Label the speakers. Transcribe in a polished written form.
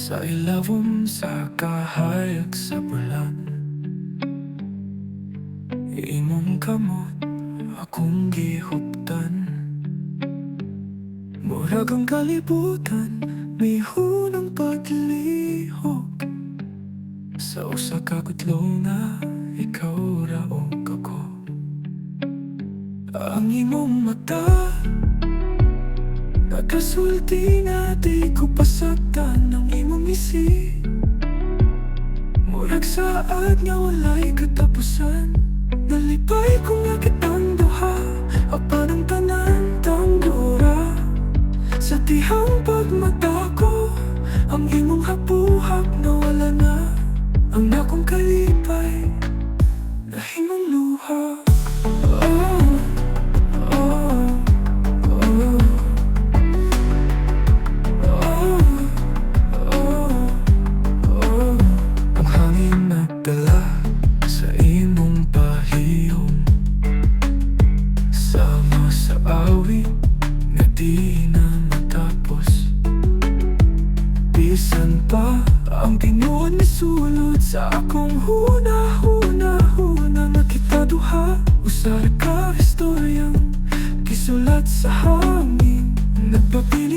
Speaker 1: Sa ilawom sa kahayag sa bulan, imong kamot akong gihuptan. Murag ang kalibutan may hunang paglihok sa usa ka kutlo nga ikaw raong kako. Ang imong mata nakasulti nga di ko pasagdan ang imong isi. Murag saad nga walay katapusan, nalipay ko nga kitang duha, apan ang tanan tanggura. Sa tihang pagmata ko, ang imong hapuhap nawala na, ang nakong kalipay nahimong luha. Di na matapos, bisan pa ang tinuod ni sulod sa akong huna nga kita duha. Usa ka istoryang gisulat sa hangin, nagpapil